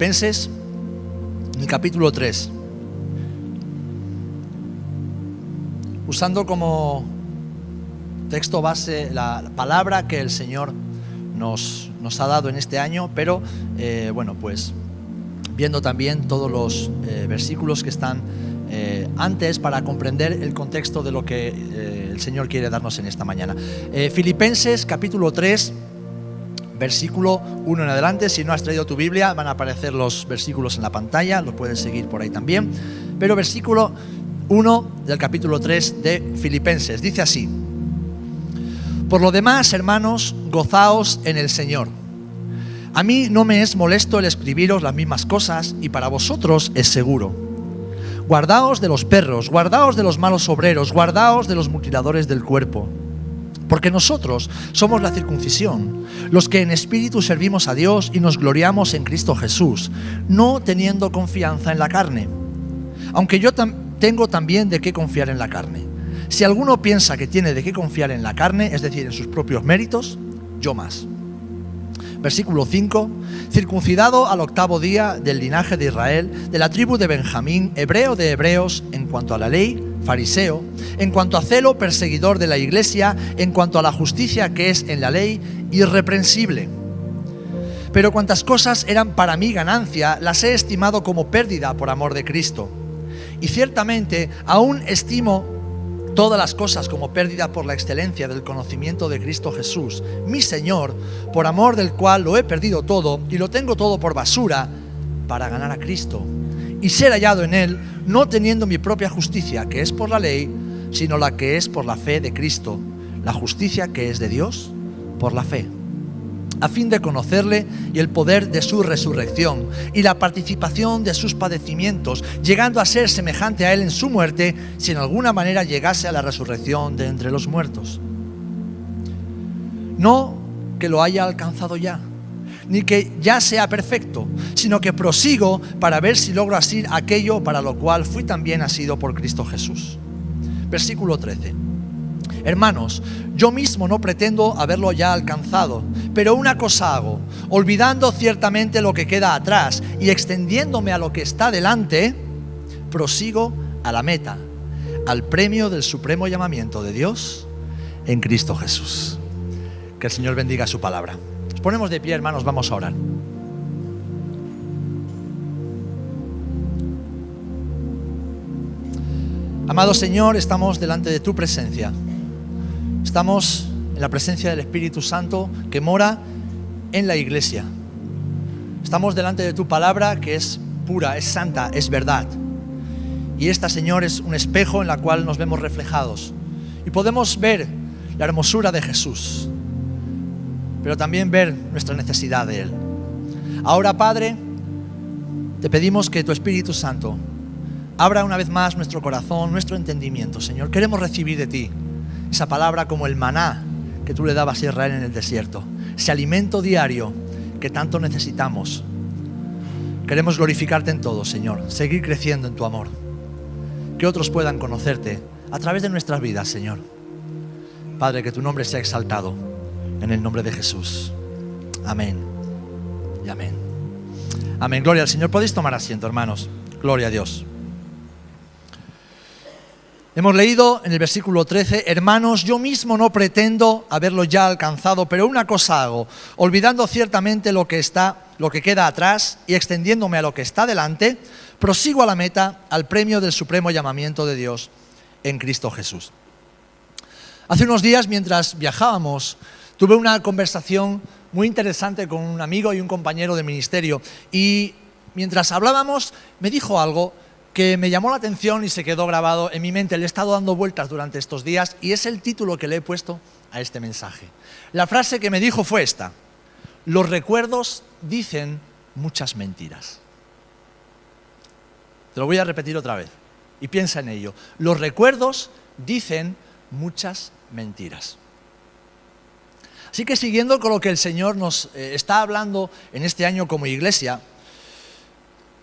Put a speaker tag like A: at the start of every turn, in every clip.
A: Filipenses, en el capítulo 3, usando como texto base la palabra que el Señor nos ha dado en este año, pero viendo también todos los versículos que están antes para comprender el contexto de lo que el Señor quiere darnos en esta mañana. Filipenses capítulo 3, versículo 1 en adelante. Si no has traído tu Biblia, van a aparecer los versículos en la pantalla, lo puedes seguir por ahí también. Pero versículo 1 del capítulo 3 de Filipenses dice así: Por lo demás, hermanos, gozaos en el Señor. A mí no me es molesto el escribiros las mismas cosas, y para vosotros es seguro. Guardaos de los perros, guardaos de los malos obreros, guardaos de los mutiladores del cuerpo. Porque nosotros somos la circuncisión, los que en espíritu servimos a Dios y nos gloriamos en Cristo Jesús, no teniendo confianza en la carne. Aunque yo tengo también de qué confiar en la carne. Si alguno piensa que tiene de qué confiar en la carne, es decir, en sus propios méritos, yo más. Versículo 5, circuncidado al 8º día del linaje de Israel, de la tribu de Benjamín, hebreo de hebreos, en cuanto a la ley, fariseo, en cuanto a celo, perseguidor de la iglesia, en cuanto a la justicia que es en la ley, irreprensible. Pero cuantas cosas eran para mí ganancia, las he estimado como pérdida por amor de Cristo. Y ciertamente aún estimo todas las cosas como pérdida por la excelencia del conocimiento de Cristo Jesús, mi Señor, por amor del cual lo he perdido todo y lo tengo todo por basura para ganar a Cristo y ser hallado en Él, no teniendo mi propia justicia, que es por la ley, sino la que es por la fe de Cristo, la justicia que es de Dios por la fe, a fin de conocerle y el poder de su resurrección y la participación de sus padecimientos, llegando a ser semejante a Él en su muerte, si en alguna manera llegase a la resurrección de entre los muertos. No que lo haya alcanzado ya, ni que ya sea perfecto, sino que prosigo para ver si logro asir aquello para lo cual fui también asido por Cristo Jesús. Versículo 13. Hermanos, yo mismo no pretendo haberlo ya alcanzado, pero una cosa hago, olvidando ciertamente lo que queda atrás y extendiéndome a lo que está delante, prosigo a la meta, al premio del supremo llamamiento de Dios en Cristo Jesús. Que el Señor bendiga su palabra. Nos ponemos de pie, hermanos, vamos a orar. Amado Señor, estamos delante de tu presencia. Estamos en la presencia del Espíritu Santo que mora en la iglesia. Estamos delante de tu palabra que es pura, es santa, es verdad. Y esta, Señor, es un espejo en la cual nos vemos reflejados. Y podemos ver la hermosura de Jesús, pero también ver nuestra necesidad de Él. Ahora, Padre, te pedimos que tu Espíritu Santo abra una vez más nuestro corazón, nuestro entendimiento, Señor. Queremos recibir de ti esa palabra como el maná que tú le dabas a Israel en el desierto, ese alimento diario que tanto necesitamos. Queremos glorificarte en todo, Señor, seguir creciendo en tu amor, que otros puedan conocerte a través de nuestras vidas, Señor. Padre, que tu nombre sea exaltado en el nombre de Jesús. Amén y amén. Amén, gloria al Señor. Podéis tomar asiento, hermanos. Gloria a Dios. Hemos leído en el versículo 13, hermanos, yo mismo no pretendo haberlo ya alcanzado, pero una cosa hago, olvidando ciertamente lo que queda atrás y extendiéndome a lo que está delante, prosigo a la meta, al premio del supremo llamamiento de Dios en Cristo Jesús. Hace unos días, mientras viajábamos, tuve una conversación muy interesante con un amigo y un compañero de ministerio, y mientras hablábamos me dijo algo que me llamó la atención y se quedó grabado en mi mente. Le he estado dando vueltas durante estos días y es el título que le he puesto a este mensaje. La frase que me dijo fue esta: los recuerdos dicen muchas mentiras. Te lo voy a repetir otra vez y piensa en ello. Los recuerdos dicen muchas mentiras. Así que siguiendo con lo que el Señor nos está hablando en este año como iglesia,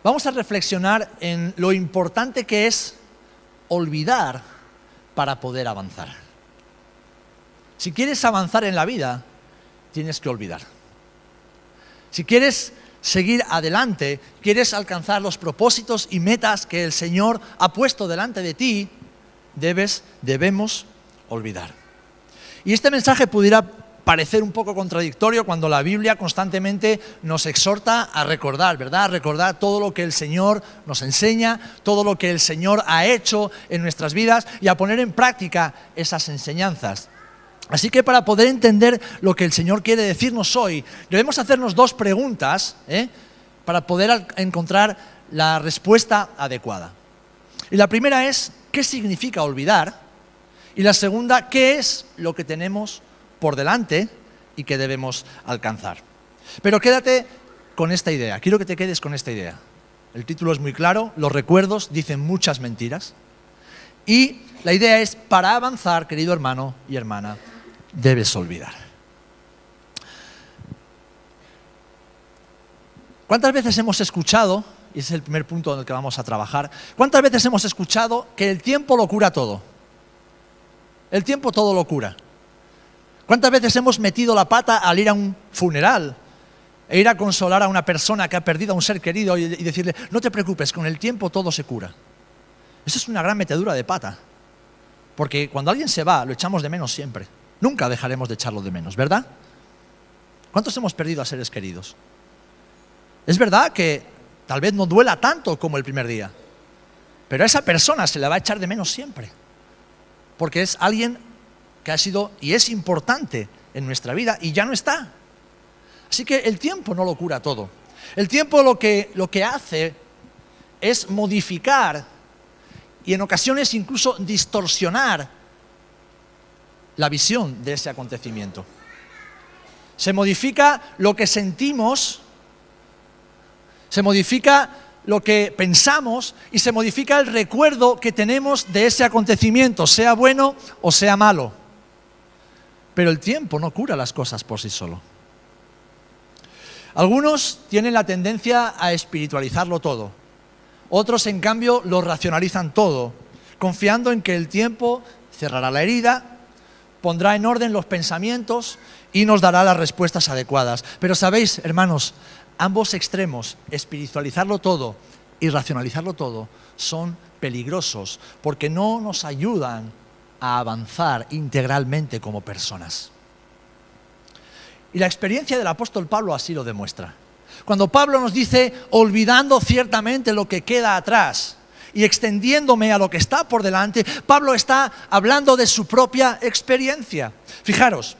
A: vamos a reflexionar en lo importante que es olvidar para poder avanzar. Si quieres avanzar en la vida, tienes que olvidar. Si quieres seguir adelante, quieres alcanzar los propósitos y metas que el Señor ha puesto delante de ti, debemos olvidar. Y este mensaje pudiera parecer un poco contradictorio cuando la Biblia constantemente nos exhorta a recordar, ¿verdad? A recordar todo lo que el Señor nos enseña, todo lo que el Señor ha hecho en nuestras vidas y a poner en práctica esas enseñanzas. Así que para poder entender lo que el Señor quiere decirnos hoy, debemos hacernos dos preguntas, para poder encontrar la respuesta adecuada. Y la primera es, ¿qué significa olvidar? Y la segunda, ¿qué es lo que tenemos por delante y que debemos alcanzar? Pero quédate con esta idea, quiero que te quedes con esta idea. El título es muy claro, los recuerdos dicen muchas mentiras. Y la idea es, para avanzar, querido hermano y hermana, debes olvidar. ¿Cuántas veces hemos escuchado, y ese es el primer punto en el que vamos a trabajar, cuántas veces hemos escuchado que el tiempo lo cura todo? El tiempo todo lo cura. ¿Cuántas veces hemos metido la pata al ir a un funeral e ir a consolar a una persona que ha perdido a un ser querido y decirle, no te preocupes, con el tiempo todo se cura? Eso es una gran metedura de pata, porque cuando alguien se va, lo echamos de menos siempre. Nunca dejaremos de echarlo de menos, ¿verdad? ¿Cuántos hemos perdido a seres queridos? Es verdad que tal vez no duela tanto como el primer día, pero a esa persona se la va a echar de menos siempre, porque es alguien que ha sido y es importante en nuestra vida y ya no está. Así que el tiempo no lo cura todo. El tiempo lo que hace es modificar y en ocasiones incluso distorsionar la visión de ese acontecimiento. Se modifica lo que sentimos, se modifica lo que pensamos y se modifica el recuerdo que tenemos de ese acontecimiento, sea bueno o sea malo. Pero el tiempo no cura las cosas por sí solo. Algunos tienen la tendencia a espiritualizarlo todo. Otros, en cambio, lo racionalizan todo, confiando en que el tiempo cerrará la herida, pondrá en orden los pensamientos y nos dará las respuestas adecuadas. Pero sabéis, hermanos, ambos extremos, espiritualizarlo todo y racionalizarlo todo, son peligrosos porque no nos ayudan a avanzar integralmente como personas. Y la experiencia del apóstol Pablo así lo demuestra. Cuando Pablo nos dice, olvidando ciertamente lo que queda atrás y extendiéndome a lo que está por delante, Pablo está hablando de su propia experiencia. Fijaros,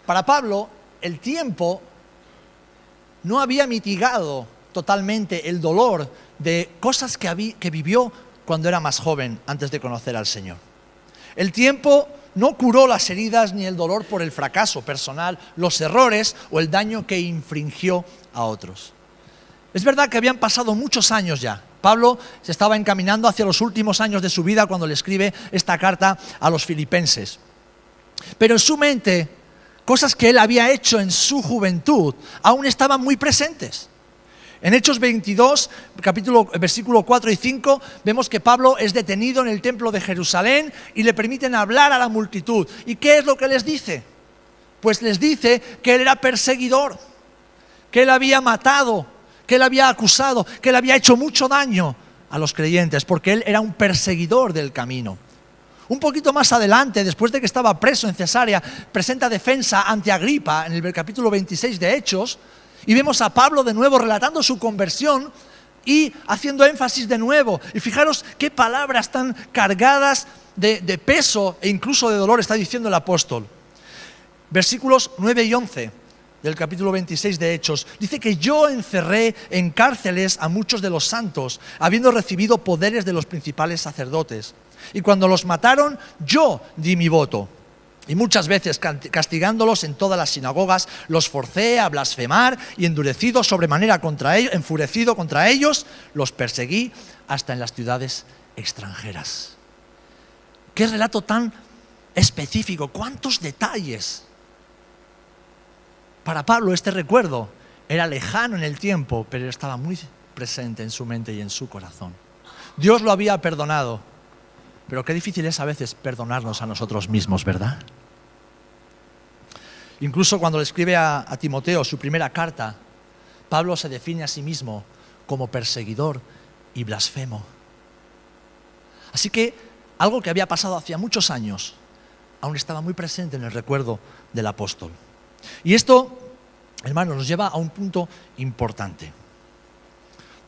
A: para Pablo el tiempo no había mitigado totalmente el dolor de cosas que vivió cuando era más joven, antes de conocer al Señor. El tiempo no curó las heridas ni el dolor por el fracaso personal, los errores o el daño que infringió a otros. Es verdad que habían pasado muchos años ya. Pablo se estaba encaminando hacia los últimos años de su vida cuando le escribe esta carta a los filipenses. Pero en su mente, cosas que él había hecho en su juventud aún estaban muy presentes. En Hechos 22, versículo 4 y 5, vemos que Pablo es detenido en el templo de Jerusalén y le permiten hablar a la multitud. ¿Y qué es lo que les dice? Pues les dice que él era perseguidor, que él había matado, que él había acusado, que él había hecho mucho daño a los creyentes, porque él era un perseguidor del camino. Un poquito más adelante, después de que estaba preso en Cesarea, presenta defensa ante Agripa en el capítulo 26 de Hechos, y vemos a Pablo de nuevo relatando su conversión y haciendo énfasis de nuevo. Y fijaros qué palabras tan cargadas de peso e incluso de dolor está diciendo el apóstol. Versículos 9 y 11 del capítulo 26 de Hechos. Dice que yo encerré en cárceles a muchos de los santos, habiendo recibido poderes de los principales sacerdotes. Y cuando los mataron, yo di mi voto. Y muchas veces, castigándolos en todas las sinagogas, los forcé a blasfemar y enfurecido contra ellos, los perseguí hasta en las ciudades extranjeras. ¡Qué relato tan específico! ¡Cuántos detalles! Para Pablo este recuerdo era lejano en el tiempo, pero estaba muy presente en su mente y en su corazón. Dios lo había perdonado. Pero qué difícil es a veces perdonarnos a nosotros mismos, ¿verdad? Incluso cuando le escribe a Timoteo su primera carta, Pablo se define a sí mismo como perseguidor y blasfemo. Así que algo que había pasado hacía muchos años aún estaba muy presente en el recuerdo del apóstol. Y esto, hermanos, nos lleva a un punto importante.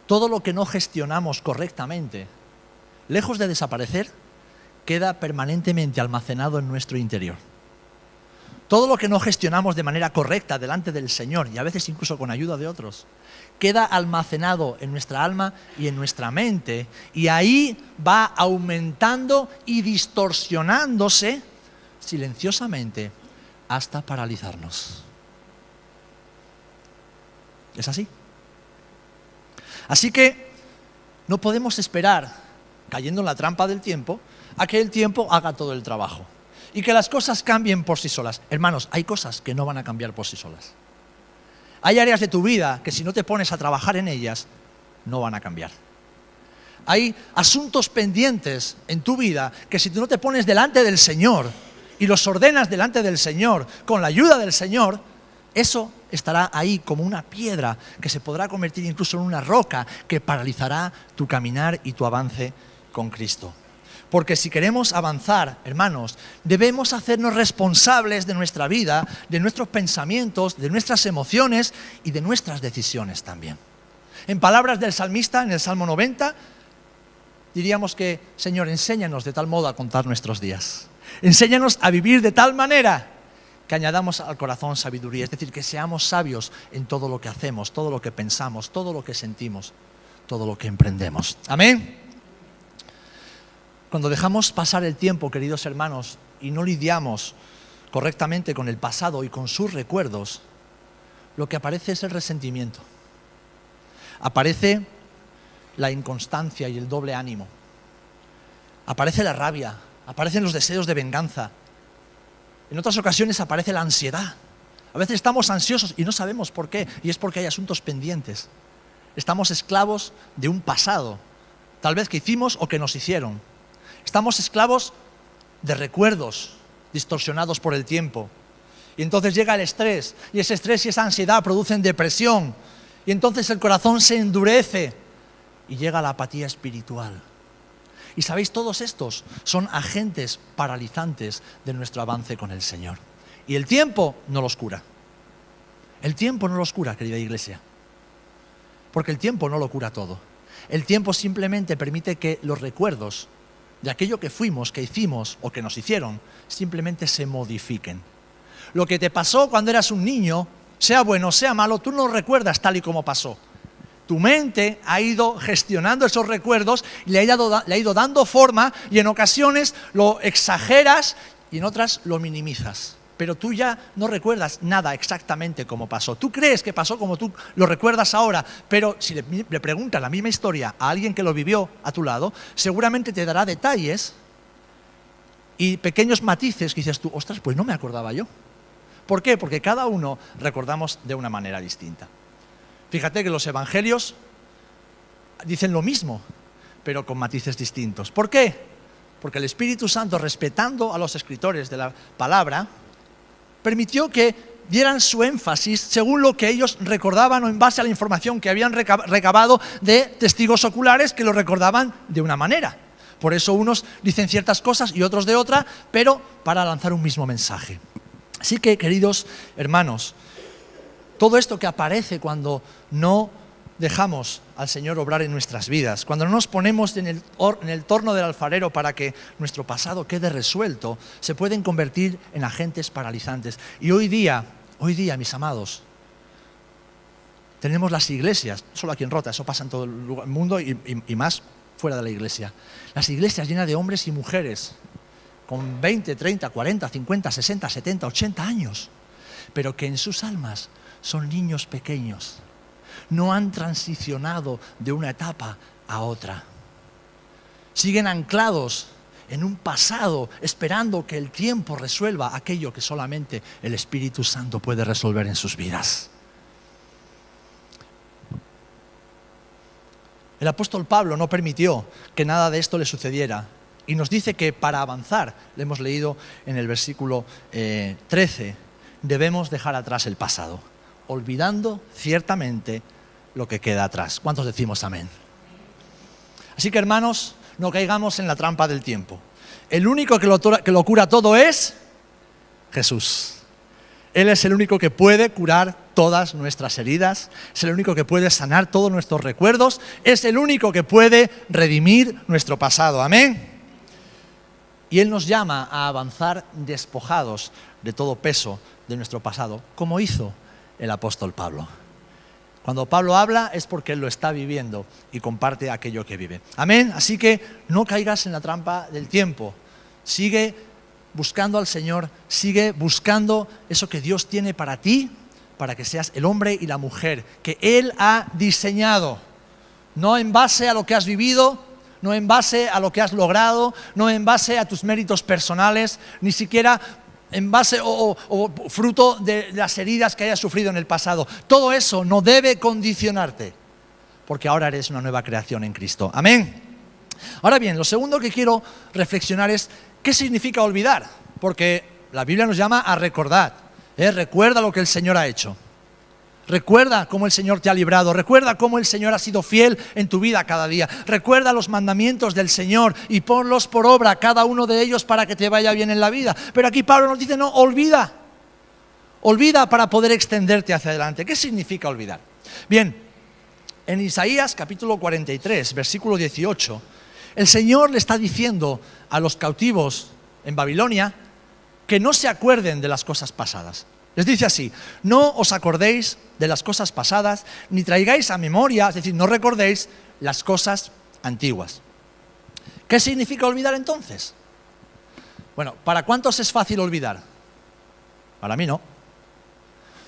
A: Todo lo que no gestionamos correctamente, lejos de desaparecer, queda permanentemente almacenado en nuestro interior. Todo lo que no gestionamos de manera correcta delante del Señor, y a veces incluso con ayuda de otros, queda almacenado en nuestra alma y en nuestra mente, y ahí va aumentando y distorsionándose silenciosamente hasta paralizarnos. ¿Es así? Así que no podemos esperar, cayendo en la trampa del tiempo, a que el tiempo haga todo el trabajo y que las cosas cambien por sí solas. Hermanos, hay cosas que no van a cambiar por sí solas. Hay áreas de tu vida que si no te pones a trabajar en ellas, no van a cambiar. Hay asuntos pendientes en tu vida que si tú no te pones delante del Señor y los ordenas delante del Señor, con la ayuda del Señor, eso estará ahí como una piedra que se podrá convertir incluso en una roca que paralizará tu caminar y tu avance con Cristo. Porque si queremos avanzar, hermanos, debemos hacernos responsables de nuestra vida, de nuestros pensamientos, de nuestras emociones y de nuestras decisiones también. En palabras del salmista, en el Salmo 90, diríamos que, Señor, enséñanos de tal modo a contar nuestros días. Enséñanos a vivir de tal manera que añadamos al corazón sabiduría, es decir, que seamos sabios en todo lo que hacemos, todo lo que pensamos, todo lo que sentimos, todo lo que emprendemos. Amén. Cuando dejamos pasar el tiempo, queridos hermanos, y no lidiamos correctamente con el pasado y con sus recuerdos, lo que aparece es el resentimiento. Aparece la inconstancia y el doble ánimo. Aparece la rabia, aparecen los deseos de venganza. En otras ocasiones aparece la ansiedad. A veces estamos ansiosos y no sabemos por qué, y es porque hay asuntos pendientes. Estamos esclavos de un pasado, tal vez que hicimos o que nos hicieron. Estamos esclavos de recuerdos distorsionados por el tiempo. Y entonces llega el estrés, y ese estrés y esa ansiedad producen depresión. Y entonces el corazón se endurece y llega la apatía espiritual. Y sabéis, todos estos son agentes paralizantes de nuestro avance con el Señor. Y el tiempo no los cura. El tiempo no los cura, querida iglesia. Porque el tiempo no lo cura todo. El tiempo simplemente permite que los recuerdos de aquello que fuimos, que hicimos o que nos hicieron, simplemente se modifiquen. Lo que te pasó cuando eras un niño, sea bueno o sea malo, tú no lo recuerdas tal y como pasó. Tu mente ha ido gestionando esos recuerdos y le ha ido dando forma, y en ocasiones lo exageras y en otras lo minimizas. Pero tú ya no recuerdas nada exactamente como pasó. Tú crees que pasó como tú lo recuerdas ahora, pero si le preguntas la misma historia a alguien que lo vivió a tu lado, seguramente te dará detalles y pequeños matices que dices tú, ostras, pues no me acordaba yo. ¿Por qué? Porque cada uno recordamos de una manera distinta. Fíjate que los evangelios dicen lo mismo, pero con matices distintos. ¿Por qué? Porque el Espíritu Santo, respetando a los escritores de la palabra, permitió que dieran su énfasis según lo que ellos recordaban o en base a la información que habían recabado de testigos oculares que lo recordaban de una manera. Por eso unos dicen ciertas cosas y otros de otra, pero para lanzar un mismo mensaje. Así que, queridos hermanos, todo esto que aparece cuando no dejamos al Señor obrar en nuestras vidas, cuando no nos ponemos en el torno del alfarero para que nuestro pasado quede resuelto, se pueden convertir en agentes paralizantes. Y hoy día, mis amados, tenemos las iglesias, no solo aquí en Rota, eso pasa en todo el mundo y más fuera de la iglesia. Las iglesias llenas de hombres y mujeres con 20, 30, 40, 50, 60, 70, 80 años, pero que en sus almas son niños pequeños. No han transicionado de una etapa a otra. Siguen anclados en un pasado, esperando que el tiempo resuelva aquello que solamente el Espíritu Santo puede resolver en sus vidas. El apóstol Pablo no permitió que nada de esto le sucediera. Y nos dice que para avanzar, le hemos leído en el versículo 13, debemos dejar atrás el pasado, olvidando ciertamente lo que queda atrás. ¿Cuántos decimos amén? Así que, hermanos, no caigamos en la trampa del tiempo. El único que lo cura todo es Jesús. Él es el único que puede curar todas nuestras heridas, es el único que puede sanar todos nuestros recuerdos, es el único que puede redimir nuestro pasado. Amén. Y Él nos llama a avanzar despojados de todo peso de nuestro pasado, como hizo el apóstol Pablo. Cuando Pablo habla es porque él lo está viviendo y comparte aquello que vive. Amén. Así que no caigas en la trampa del tiempo. Sigue buscando al Señor, sigue buscando eso que Dios tiene para ti, para que seas el hombre y la mujer que Él ha diseñado. No en base a lo que has vivido, no en base a lo que has logrado, no en base a tus méritos personales, ni siquiera en base o fruto de las heridas que hayas sufrido en el pasado. Todo eso no debe condicionarte, porque ahora eres una nueva creación en Cristo. Amén. Ahora bien, lo segundo que quiero reflexionar es ¿qué significa olvidar? Porque la Biblia nos llama a recordar. Recuerda lo que el Señor ha hecho. Recuerda cómo el Señor te ha librado. Recuerda cómo el Señor ha sido fiel en tu vida cada día. Recuerda los mandamientos del Señor y ponlos por obra, cada uno de ellos, para que te vaya bien en la vida. Pero aquí Pablo nos dice, no, olvida. Olvida para poder extenderte hacia adelante. ¿Qué significa olvidar? Bien, en Isaías capítulo 43, versículo 18, el Señor le está diciendo a los cautivos en Babilonia que no se acuerden de las cosas pasadas. Les dice así: no os acordéis de las cosas pasadas, ni traigáis a memoria, es decir, no recordéis las cosas antiguas. ¿Qué significa olvidar entonces? Bueno, ¿para cuántos es fácil olvidar? Para mí no.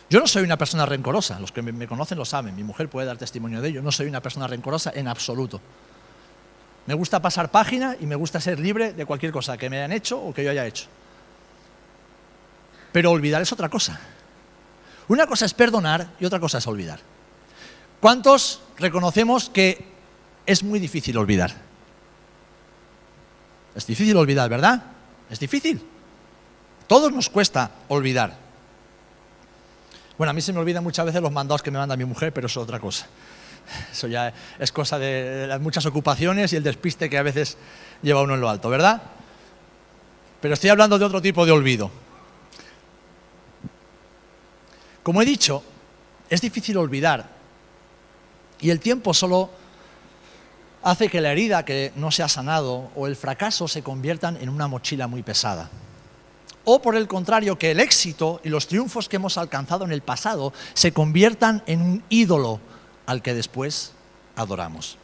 A: Yo no soy una persona rencorosa, los que me conocen lo saben, mi mujer puede dar testimonio de ello, no soy una persona rencorosa en absoluto. Me gusta pasar página y me gusta ser libre de cualquier cosa que me hayan hecho o que yo haya hecho. Pero olvidar es otra cosa. Una cosa es perdonar y otra cosa es olvidar. ¿Cuántos reconocemos que es muy difícil olvidar? Es difícil olvidar, ¿verdad? Es difícil. Todos nos cuesta olvidar. Bueno, a mí se me olvidan muchas veces los mandados que me manda mi mujer, pero eso es otra cosa. Eso ya es cosa de las muchas ocupaciones y el despiste que a veces lleva uno en lo alto, ¿verdad? Pero estoy hablando de otro tipo de olvido. Como he dicho, es difícil olvidar y el tiempo solo hace que la herida que no se ha sanado o el fracaso se conviertan en una mochila muy pesada. O por el contrario, que el éxito y los triunfos que hemos alcanzado en el pasado se conviertan en un ídolo al que después adoramos.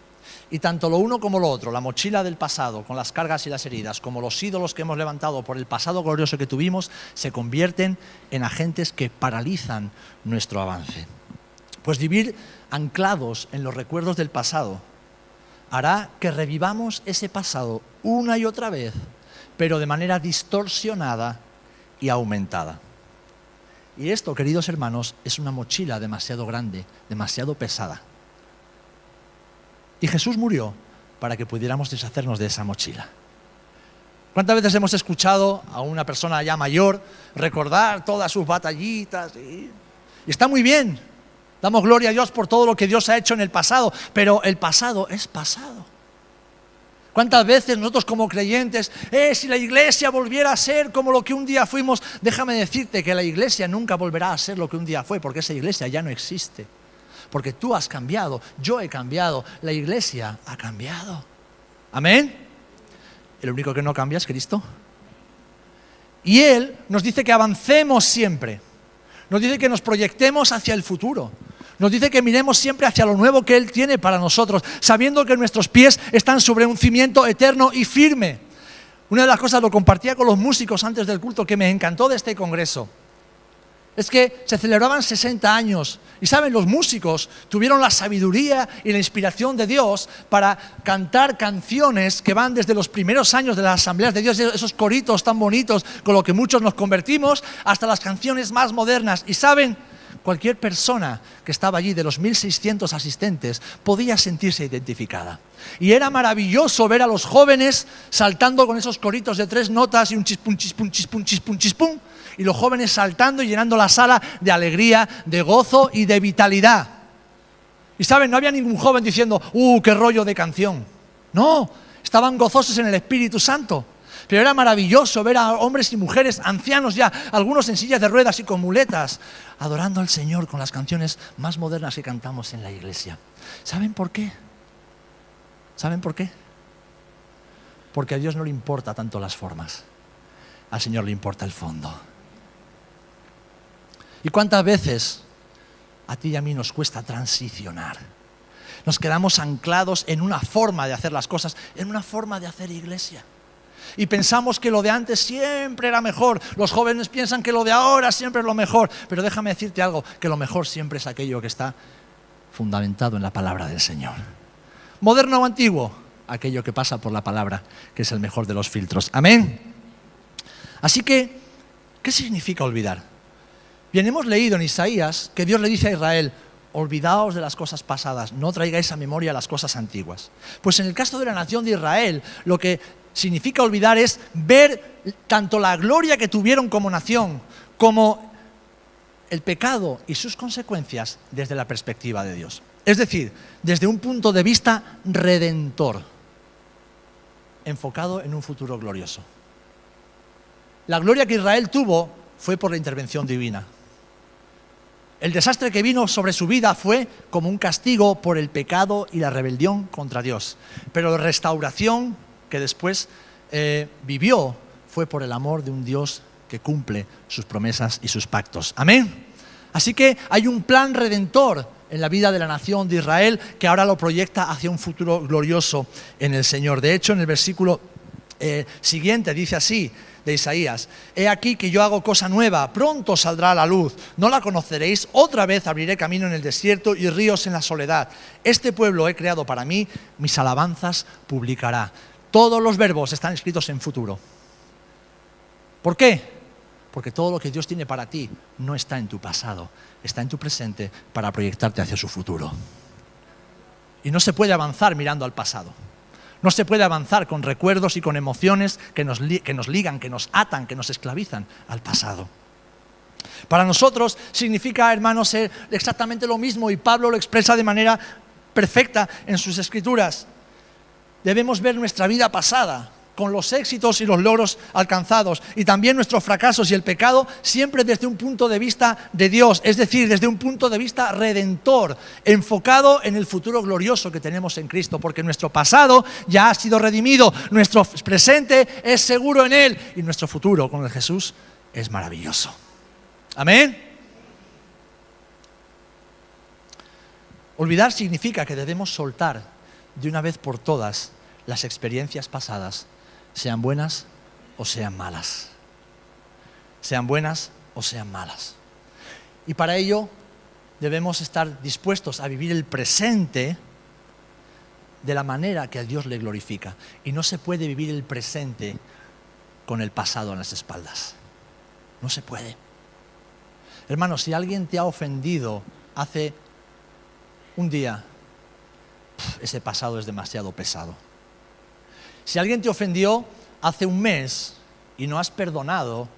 A: Y tanto lo uno como lo otro, la mochila del pasado con las cargas y las heridas, como los ídolos que hemos levantado por el pasado glorioso que tuvimos, se convierten en agentes que paralizan nuestro avance. Pues vivir anclados en los recuerdos del pasado hará que revivamos ese pasado una y otra vez, pero de manera distorsionada y aumentada. Y esto, queridos hermanos, es una mochila demasiado grande, demasiado pesada. Y Jesús murió para que pudiéramos deshacernos de esa mochila. ¿Cuántas veces hemos escuchado a una persona ya mayor recordar todas sus batallitas? Y está muy bien, damos gloria a Dios por todo lo que Dios ha hecho en el pasado, pero el pasado es pasado. ¿Cuántas veces nosotros como creyentes, si la iglesia volviera a ser como lo que un día fuimos? Déjame decirte que la iglesia nunca volverá a ser lo que un día fue, porque esa iglesia ya no existe. Porque tú has cambiado, yo he cambiado, la iglesia ha cambiado. ¿Amén? El único que no cambia es Cristo. Y Él nos dice que avancemos siempre. Nos dice que nos proyectemos hacia el futuro. Nos dice que miremos siempre hacia lo nuevo que Él tiene para nosotros, sabiendo que nuestros pies están sobre un cimiento eterno y firme. Una de las cosas, lo compartía con los músicos antes del culto, que me encantó de este congreso, es que se celebraban 60 años y, ¿saben? Los músicos tuvieron la sabiduría y la inspiración de Dios para cantar canciones que van desde los primeros años de las asambleas de Dios, esos coritos tan bonitos con los que muchos nos convertimos, hasta las canciones más modernas. Y, ¿saben? cualquier persona que estaba allí, de los 1.600 asistentes, podía sentirse identificada. Y era maravilloso ver a los jóvenes saltando con esos coritos de 3 notas y un chispum, chispum, chispum, chispum, chispum, y los jóvenes saltando y llenando la sala de alegría, de gozo y de vitalidad. Y saben, no había ningún joven diciendo, qué rollo de canción. No, estaban gozosos en el Espíritu Santo. Pero era maravilloso ver a hombres y mujeres, ancianos ya, algunos en sillas de ruedas y con muletas, adorando al Señor con las canciones más modernas que cantamos en la iglesia. ¿Saben por qué? ¿Saben por qué? Porque a Dios no le importa tanto las formas. Al Señor le importa el fondo. ¿Y cuántas veces a ti y a mí nos cuesta transicionar? Nos quedamos anclados en una forma de hacer las cosas, en una forma de hacer iglesia. Y pensamos que lo de antes siempre era mejor. Los jóvenes piensan que lo de ahora siempre es lo mejor. Pero déjame decirte algo, que lo mejor siempre es aquello que está fundamentado en la palabra del Señor. Moderno o antiguo, aquello que pasa por la palabra, que es el mejor de los filtros. Amén. Así que, ¿qué significa olvidar? Bien, hemos leído en Isaías que Dios le dice a Israel, olvidaos de las cosas pasadas, no traigáis a memoria las cosas antiguas. Pues en el caso de la nación de Israel, lo que significa olvidar es ver tanto la gloria que tuvieron como nación, como el pecado y sus consecuencias desde la perspectiva de Dios. Es decir, desde un punto de vista redentor, enfocado en un futuro glorioso. La gloria que Israel tuvo fue por la intervención divina. El desastre que vino sobre su vida fue como un castigo por el pecado y la rebelión contra Dios. Pero la restauración que después vivió fue por el amor de un Dios que cumple sus promesas y sus pactos. Amén. Así que hay un plan redentor en la vida de la nación de Israel que ahora lo proyecta hacia un futuro glorioso en el Señor. De hecho, en el versículo siguiente dice así, de Isaías, he aquí que yo hago cosa nueva, pronto saldrá a la luz, no la conoceréis, otra vez abriré camino en el desierto y ríos en la soledad. Este pueblo he creado para mí, mis alabanzas publicará. Todos los verbos están escritos en futuro. ¿Por qué? Porque todo lo que Dios tiene para ti no está en tu pasado, está en tu presente para proyectarte hacia su futuro. Y no se puede avanzar mirando al pasado. No se puede avanzar con recuerdos y con emociones que nos ligan, que nos atan, que nos esclavizan al pasado. Para nosotros significa, hermanos, ser exactamente lo mismo, y Pablo lo expresa de manera perfecta en sus escrituras. Debemos ver nuestra vida pasada, con los éxitos y los logros alcanzados, y también nuestros fracasos y el pecado, siempre desde un punto de vista de Dios, es decir, desde un punto de vista redentor, enfocado en el futuro glorioso que tenemos en Cristo, porque nuestro pasado ya ha sido redimido, nuestro presente es seguro en Él, y nuestro futuro con el Jesús es maravilloso. Amén. Olvidar significa que debemos soltar de una vez por todas las experiencias pasadas, sean buenas o sean malas. Sean buenas o sean malas. Y para ello debemos estar dispuestos a vivir el presente de la manera que a Dios le glorifica. Y no se puede vivir el presente con el pasado en las espaldas. No se puede. Hermanos, si alguien te ha ofendido hace un día, ese pasado es demasiado pesado. Si alguien te ofendió hace un mes y no has perdonado,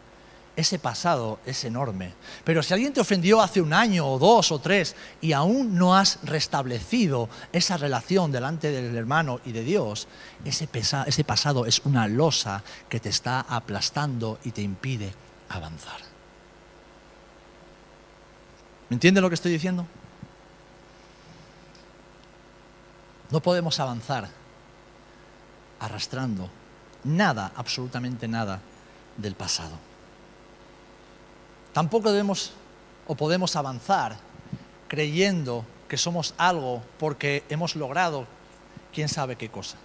A: ese pasado es enorme. Pero si alguien te ofendió hace 1 año o 2 o 3 y aún no has restablecido esa relación delante del hermano y de Dios, ese pasado es una losa que te está aplastando y te impide avanzar. ¿Me entienden lo que estoy diciendo? No podemos avanzar arrastrando nada, absolutamente nada del pasado. Tampoco debemos o podemos avanzar creyendo que somos algo porque hemos logrado quién sabe qué cosa.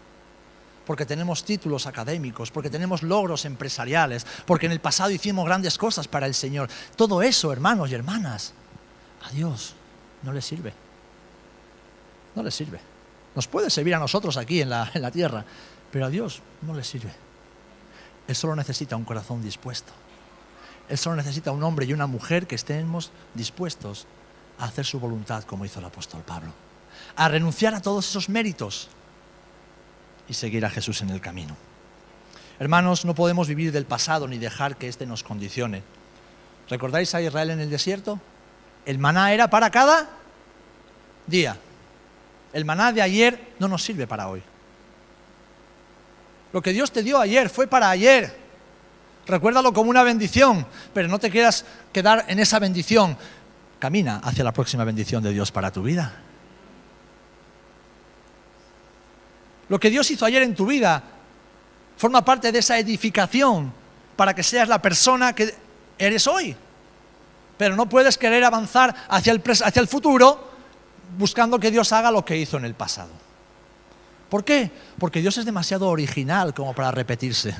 A: Porque tenemos títulos académicos, porque tenemos logros empresariales, porque en el pasado hicimos grandes cosas para el Señor. Todo eso, hermanos y hermanas, a Dios no le sirve. No le sirve. Nos puede servir a nosotros aquí en la tierra, pero a Dios no le sirve. Él solo necesita un corazón dispuesto. Él solo necesita un hombre y una mujer que estemos dispuestos a hacer su voluntad, como hizo el apóstol Pablo, a renunciar a todos esos méritos y seguir a Jesús en el camino. Hermanos, no podemos vivir del pasado ni dejar que éste nos condicione. ¿Recordáis a Israel en el desierto? El maná era para cada día. El maná de ayer no nos sirve para hoy. Lo que Dios te dio ayer fue para ayer. Recuérdalo como una bendición, pero no te quieras quedar en esa bendición. Camina hacia la próxima bendición de Dios para tu vida. Lo que Dios hizo ayer en tu vida forma parte de esa edificación para que seas la persona que eres hoy. Pero no puedes querer avanzar hacia el futuro buscando que Dios haga lo que hizo en el pasado. ¿Por qué? Porque Dios es demasiado original como para repetirse.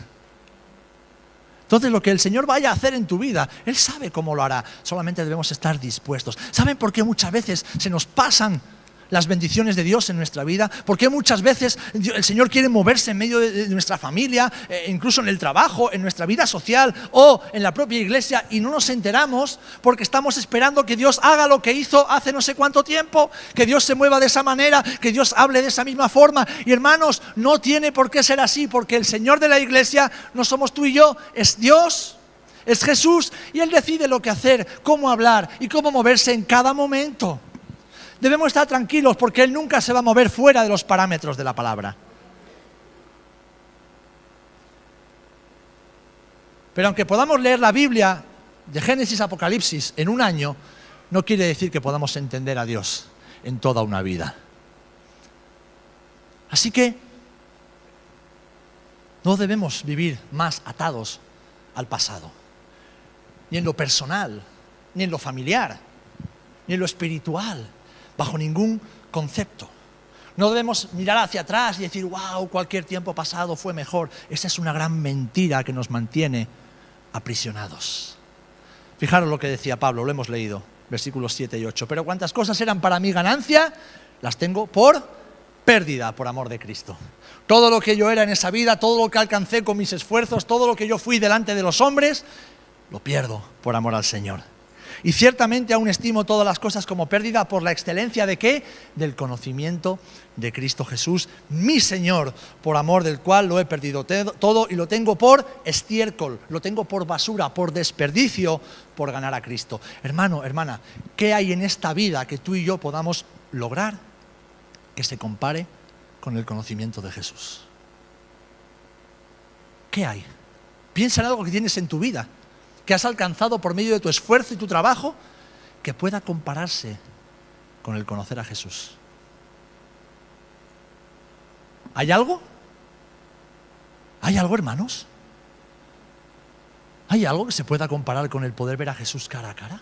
A: Entonces lo que el Señor vaya a hacer en tu vida, Él sabe cómo lo hará. Solamente debemos estar dispuestos. ¿Saben por qué muchas veces se nos pasan las bendiciones de Dios en nuestra vida? ¿Por qué muchas veces el Señor quiere moverse en medio de nuestra familia, incluso en el trabajo, en nuestra vida social o en la propia iglesia, y no nos enteramos porque estamos esperando que Dios haga lo que hizo hace no sé cuánto tiempo, que Dios se mueva de esa manera, que Dios hable de esa misma forma? Y hermanos, no tiene por qué ser así, porque el Señor de la iglesia no somos tú y yo, es Dios, es Jesús, y Él decide lo que hacer, cómo hablar y cómo moverse en cada momento. Debemos estar tranquilos porque Él nunca se va a mover fuera de los parámetros de la palabra. Pero aunque podamos leer la Biblia de Génesis a Apocalipsis en un año, no quiere decir que podamos entender a Dios en toda una vida. Así que no debemos vivir más atados al pasado, ni en lo personal, ni en lo familiar, ni en lo espiritual, bajo ningún concepto. No debemos mirar hacia atrás y decir, wow, cualquier tiempo pasado fue mejor. Esa es una gran mentira que nos mantiene aprisionados. Fijaros lo que decía Pablo, lo hemos leído, versículos 7 y 8. Pero cuantas cosas eran para mí ganancia, las tengo por pérdida por amor de Cristo. Todo lo que yo era en esa vida, todo lo que alcancé con mis esfuerzos, todo lo que yo fui delante de los hombres, lo pierdo por amor al Señor. Y ciertamente aún estimo todas las cosas como pérdida por la excelencia ¿de qué? Del conocimiento de Cristo Jesús, mi Señor, por amor del cual lo he perdido todo y lo tengo por estiércol, lo tengo por basura, por desperdicio, por ganar a Cristo. Hermano, hermana, ¿qué hay en esta vida que tú y yo podamos lograr que se compare con el conocimiento de Jesús? ¿Qué hay? Piensa en algo que tienes en tu vida, que has alcanzado por medio de tu esfuerzo y tu trabajo, que pueda compararse con el conocer a Jesús. ¿Hay algo? ¿Hay algo, hermanos? ¿Hay algo que se pueda comparar con el poder ver a Jesús cara a cara?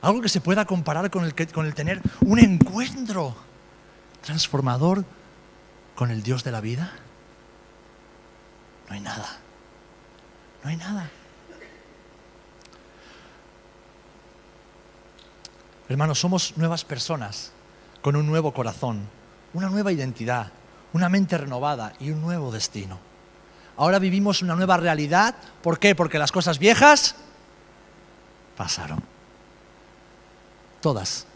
A: ¿Algo que se pueda comparar con el tener un encuentro transformador con el Dios de la vida? No hay nada. No hay nada. Hermanos, somos nuevas personas con un nuevo corazón, una nueva identidad, una mente renovada y un nuevo destino. Ahora vivimos una nueva realidad. ¿Por qué? Porque las cosas viejas pasaron. Todas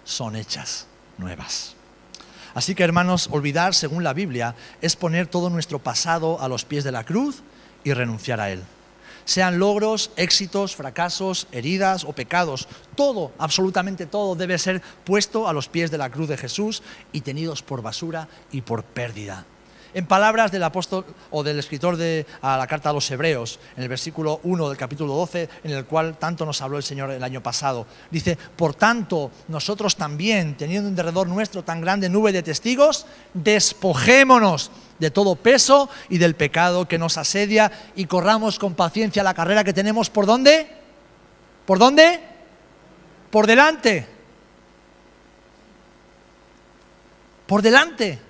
A: son hechas nuevas. Así que, hermanos, olvidar, según la Biblia, es poner todo nuestro pasado a los pies de la cruz y renunciar a él. Sean logros, éxitos, fracasos, heridas o pecados, todo, absolutamente todo, debe ser puesto a los pies de la cruz de Jesús y tenidos por basura y por pérdida. En palabras del apóstol o del escritor a la carta a los Hebreos, en el versículo 1 del capítulo 12, en el cual tanto nos habló el Señor el año pasado, dice: por tanto, nosotros también, teniendo en derredor nuestro tan grande nube de testigos, despojémonos de todo peso y del pecado que nos asedia y corramos con paciencia la carrera que tenemos. ¿Por dónde? ¿Por dónde? Por delante. Por delante.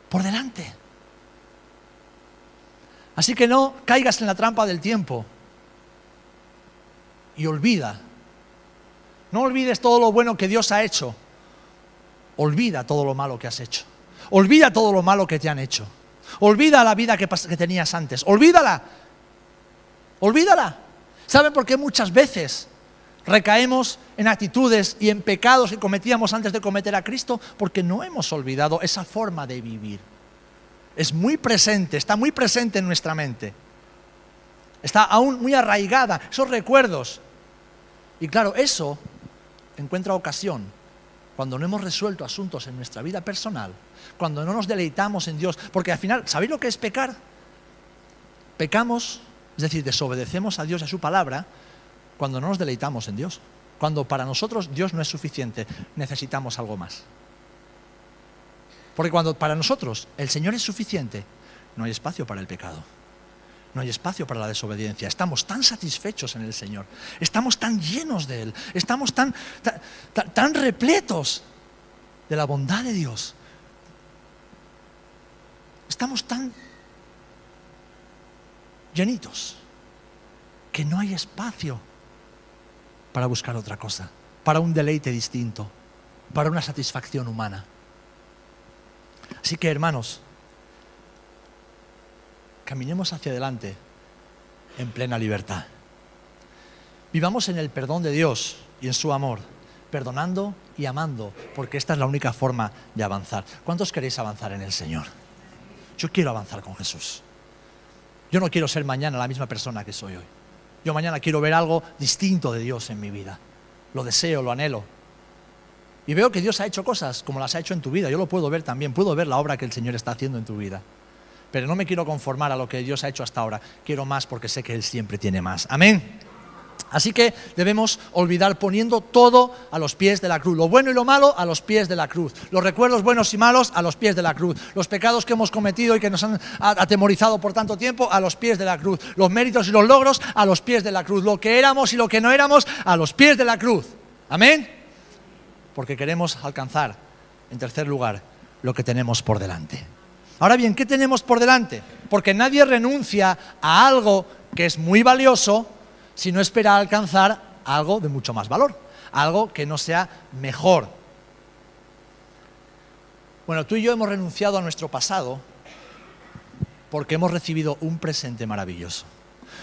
A: Por delante. Así que no caigas en la trampa del tiempo y olvida. No olvides todo lo bueno que Dios ha hecho. Olvida todo lo malo que has hecho. Olvida todo lo malo que te han hecho. Olvida la vida que tenías antes. Olvídala. Olvídala. ¿Saben por qué muchas veces recaemos en actitudes y en pecados que cometíamos antes de cometer a Cristo? Porque no hemos olvidado esa forma de vivir. Es muy presente, está muy presente en nuestra mente. Está aún muy arraigada, esos recuerdos. Y claro, eso encuentra ocasión cuando no hemos resuelto asuntos en nuestra vida personal, cuando no nos deleitamos en Dios. Porque al final, ¿sabéis lo que es pecar? Pecamos, es decir, desobedecemos a Dios y a su palabra cuando no nos deleitamos en Dios. Cuando para nosotros Dios no es suficiente, necesitamos algo más. Porque cuando para nosotros el Señor es suficiente, no hay espacio para el pecado. No hay espacio para la desobediencia. Estamos tan satisfechos en el Señor. Estamos tan llenos de Él. Estamos tan repletos de la bondad de Dios. Estamos tan llenitos que no hay espacio para buscar otra cosa, para un deleite distinto, para una satisfacción humana. Así que, hermanos, caminemos hacia adelante en plena libertad. Vivamos en el perdón de Dios y en su amor, perdonando y amando, porque esta es la única forma de avanzar. ¿Cuántos queréis avanzar en el Señor? Yo quiero avanzar con Jesús. Yo no quiero ser mañana la misma persona que soy hoy. Yo mañana quiero ver algo distinto de Dios en mi vida. Lo deseo, lo anhelo. Y veo que Dios ha hecho cosas como las ha hecho en tu vida. Yo lo puedo ver también, puedo ver la obra que el Señor está haciendo en tu vida. Pero no me quiero conformar a lo que Dios ha hecho hasta ahora. Quiero más porque sé que Él siempre tiene más. Amén. Así que debemos olvidar poniendo todo a los pies de la cruz. Lo bueno y lo malo a los pies de la cruz. Los recuerdos buenos y malos a los pies de la cruz. Los pecados que hemos cometido y que nos han atemorizado por tanto tiempo a los pies de la cruz. Los méritos y los logros a los pies de la cruz. Lo que éramos y lo que no éramos a los pies de la cruz. Amén. Porque queremos alcanzar, en tercer lugar, lo que tenemos por delante. Ahora bien, ¿qué tenemos por delante? Porque nadie renuncia a algo que es muy valioso si no espera alcanzar algo de mucho más valor, algo que no sea mejor. Bueno, tú y yo hemos renunciado a nuestro pasado porque hemos recibido un presente maravilloso.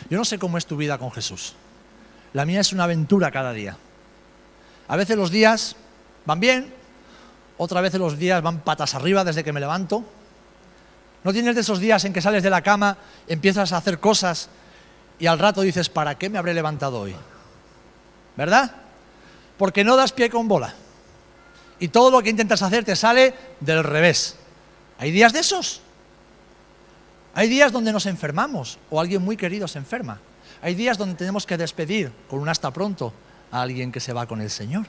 A: Yo no sé cómo es tu vida con Jesús. La mía es una aventura cada día. A veces los días van bien, otras veces los días van patas arriba desde que me levanto. ¿No tienes de esos días en que sales de la cama, empiezas a hacer cosas y al rato dices, ¿para qué me habré levantado hoy? ¿Verdad? Porque no das pie con bola. Y todo lo que intentas hacer te sale del revés. ¿Hay días de esos? Hay días donde nos enfermamos o alguien muy querido se enferma. Hay días donde tenemos que despedir con un hasta pronto a alguien que se va con el Señor.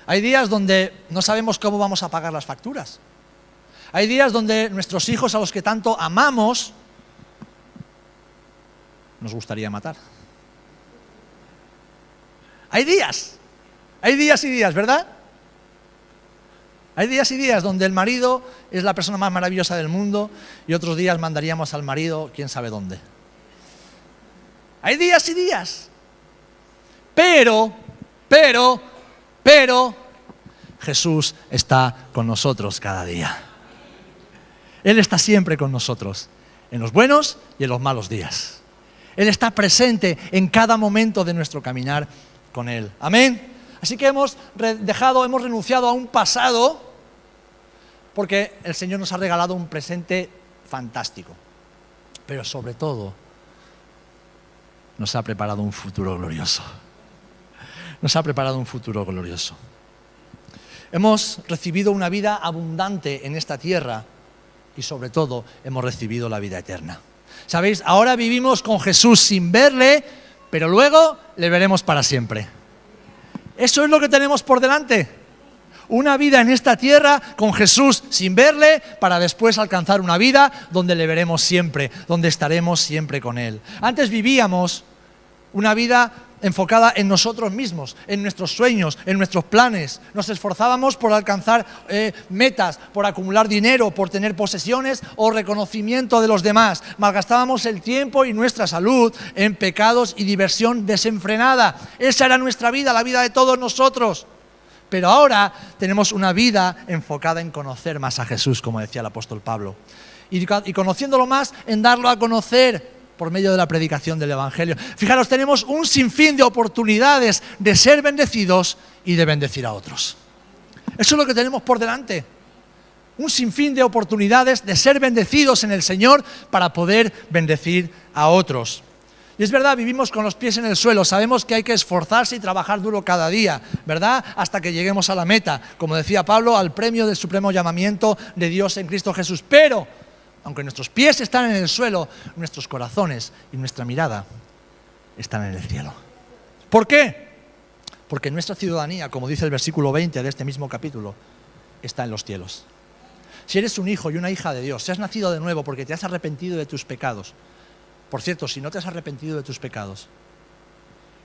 A: Hay días donde no sabemos cómo vamos a pagar las facturas. Hay días donde nuestros hijos a los que tanto amamos nos gustaría matar. Hay días y días, ¿verdad? Hay días y días donde el marido es la persona más maravillosa del mundo y otros días mandaríamos al marido quién sabe dónde. Hay días y días. Pero, Jesús está con nosotros cada día. Él está siempre con nosotros, en los buenos y en los malos días. Él está presente en cada momento de nuestro caminar con Él. Amén. Así que hemos renunciado a un pasado porque el Señor nos ha regalado un presente fantástico. Pero sobre todo, nos ha preparado un futuro glorioso. Nos ha preparado un futuro glorioso. Hemos recibido una vida abundante en esta tierra y sobre todo hemos recibido la vida eterna. ¿Sabéis? Ahora vivimos con Jesús sin verle, pero luego le veremos para siempre. Eso es lo que tenemos por delante. Una vida en esta tierra con Jesús sin verle para después alcanzar una vida donde le veremos siempre, donde estaremos siempre con Él. Antes vivíamos una vida enfocada en nosotros mismos, en nuestros sueños, en nuestros planes. Nos esforzábamos por alcanzar metas, por acumular dinero, por tener posesiones o reconocimiento de los demás. Malgastábamos el tiempo y nuestra salud en pecados y diversión desenfrenada. Esa era nuestra vida, la vida de todos nosotros. Pero ahora tenemos una vida enfocada en conocer más a Jesús, como decía el apóstol Pablo. Y conociéndolo más, en darlo a conocer por medio de la predicación del Evangelio. Fijaros, tenemos un sinfín de oportunidades de ser bendecidos y de bendecir a otros. Eso es lo que tenemos por delante. Un sinfín de oportunidades de ser bendecidos en el Señor para poder bendecir a otros. Y es verdad, vivimos con los pies en el suelo, sabemos que hay que esforzarse y trabajar duro cada día, ¿verdad? Hasta que lleguemos a la meta, como decía Pablo, al premio del supremo llamamiento de Dios en Cristo Jesús. Pero, aunque nuestros pies están en el suelo, nuestros corazones y nuestra mirada están en el cielo. ¿Por qué? Porque nuestra ciudadanía, como dice el versículo 20 de este mismo capítulo, está en los cielos. Si eres un hijo y una hija de Dios, si has nacido de nuevo porque te has arrepentido de tus pecados. Por cierto, si no te has arrepentido de tus pecados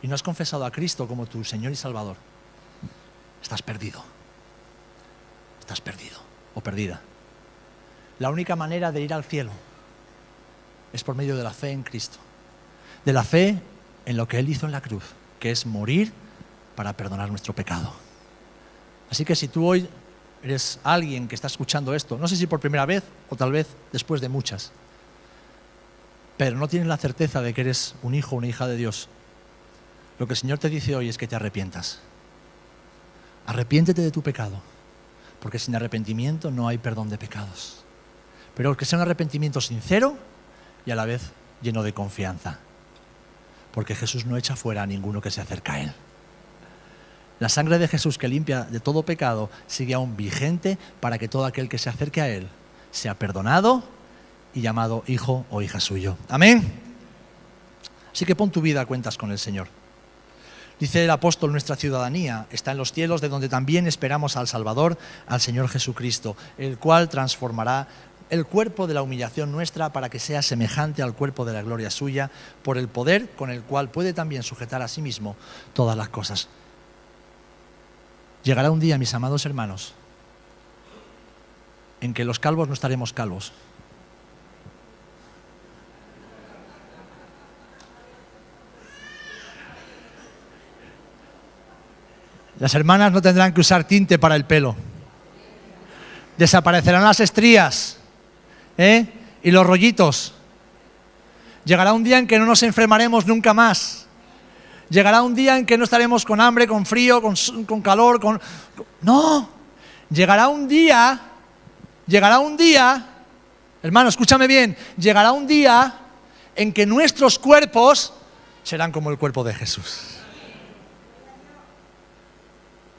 A: y no has confesado a Cristo como tu Señor y Salvador, estás perdido. Estás perdido o perdida. La única manera de ir al cielo es por medio de la fe en Cristo. De la fe en lo que Él hizo en la cruz, que es morir para perdonar nuestro pecado. Así que si tú hoy eres alguien que está escuchando esto, no sé si por primera vez o tal vez después de muchas, pero no tienes la certeza de que eres un hijo o una hija de Dios, lo que el Señor te dice hoy es que te arrepientas. Arrepiéntete de tu pecado, porque sin arrepentimiento no hay perdón de pecados. Pero que sea un arrepentimiento sincero y a la vez lleno de confianza, porque Jesús no echa fuera a ninguno que se acerca a Él. La sangre de Jesús que limpia de todo pecado sigue aún vigente para que todo aquel que se acerque a Él sea perdonado y llamado hijo o hija suyo. Amén. Así que pon tu vida a cuentas con el Señor. Dice el apóstol, nuestra ciudadanía está en los cielos, de donde también esperamos al Salvador, al Señor Jesucristo, el cual transformará el cuerpo de la humillación nuestra para que sea semejante al cuerpo de la gloria suya, por el poder con el cual puede también sujetar a sí mismo todas las cosas. Llegará un día, mis amados hermanos, en que los calvos no estaremos calvos. Las hermanas no tendrán que usar tinte para el pelo. Desaparecerán las estrías, y los rollitos. Llegará un día en que no nos enfermaremos nunca más. Llegará un día en que no estaremos con hambre, con frío, con calor, No. Llegará un día, hermano, escúchame bien, llegará un día en que nuestros cuerpos serán como el cuerpo de Jesús.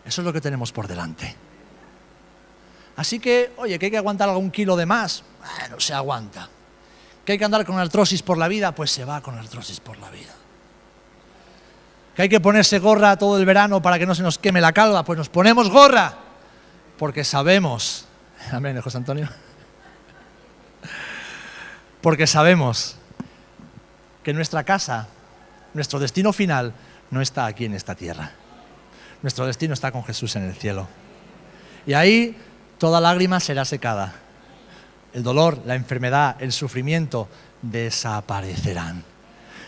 A: Eso es lo que tenemos por delante. Así que, oye, que hay que aguantar algún kilo de más, bueno, se aguanta. Que hay que andar con artrosis por la vida, pues se va con artrosis por la vida. Que hay que ponerse gorra todo el verano para que no se nos queme la calva, pues nos ponemos gorra, porque sabemos, amén, José Antonio, porque sabemos que nuestra casa, nuestro destino final, no está aquí en esta tierra. Nuestro destino está con Jesús en el cielo. Y ahí toda lágrima será secada. El dolor, la enfermedad, el sufrimiento desaparecerán.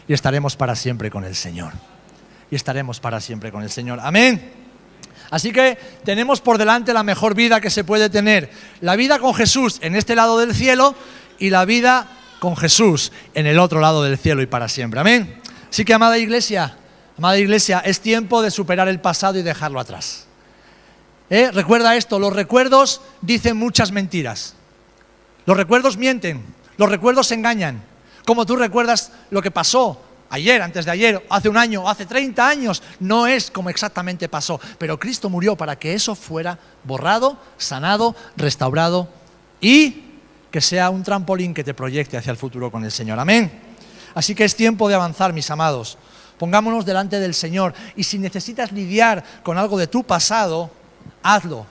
A: Y estaremos para siempre con el Señor. Y estaremos para siempre con el Señor. Amén. Así que tenemos por delante la mejor vida que se puede tener. La vida con Jesús en este lado del cielo y la vida con Jesús en el otro lado del cielo y para siempre. Amén. Así que, amada iglesia, es tiempo de superar el pasado y dejarlo atrás. Recuerda esto, los recuerdos dicen muchas mentiras. Los recuerdos mienten, los recuerdos engañan. Como tú recuerdas lo que pasó ayer, antes de ayer, hace un año, hace 30 años, no es como exactamente pasó. Pero Cristo murió para que eso fuera borrado, sanado, restaurado y que sea un trampolín que te proyecte hacia el futuro con el Señor. Amén. Así que es tiempo de avanzar, mis amados. Pongámonos delante del Señor y si necesitas lidiar con algo de tu pasado, hazlo.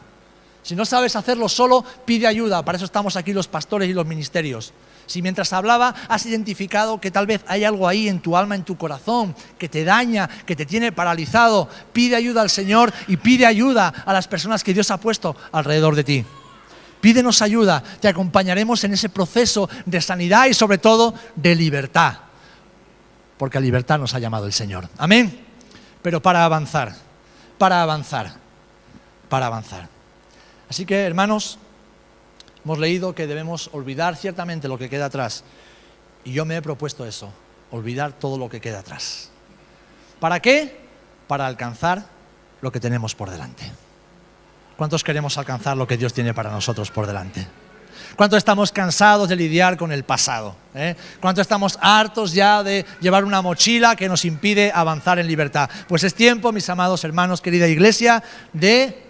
A: Si no sabes hacerlo solo, pide ayuda. Para eso estamos aquí los pastores y los ministerios. Si mientras hablaba has identificado que tal vez hay algo ahí en tu alma, en tu corazón, que te daña, que te tiene paralizado, pide ayuda al Señor y pide ayuda a las personas que Dios ha puesto alrededor de ti. Pídenos ayuda, te acompañaremos en ese proceso de sanidad y sobre todo de libertad. Porque a libertad nos ha llamado el Señor. Amén. Pero para avanzar, para avanzar. Así que, hermanos, hemos leído que debemos olvidar ciertamente lo que queda atrás. Y yo me he propuesto eso, olvidar todo lo que queda atrás. ¿Para qué? Para alcanzar lo que tenemos por delante. ¿Cuántos queremos alcanzar lo que Dios tiene para nosotros por delante? ¿Cuántos estamos cansados de lidiar con el pasado? ¿Cuántos estamos hartos ya de llevar una mochila que nos impide avanzar en libertad? Pues es tiempo, mis amados hermanos, querida iglesia, de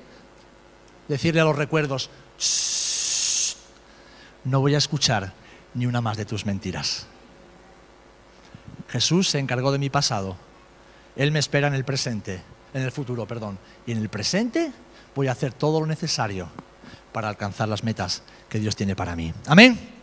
A: decirle a los recuerdos: "Shh, no voy a escuchar ni una más de tus mentiras. Jesús se encargó de mi pasado. Él me espera en el presente, en el futuro, perdón. Y en el presente voy a hacer todo lo necesario para alcanzar las metas que Dios tiene para mí". Amén.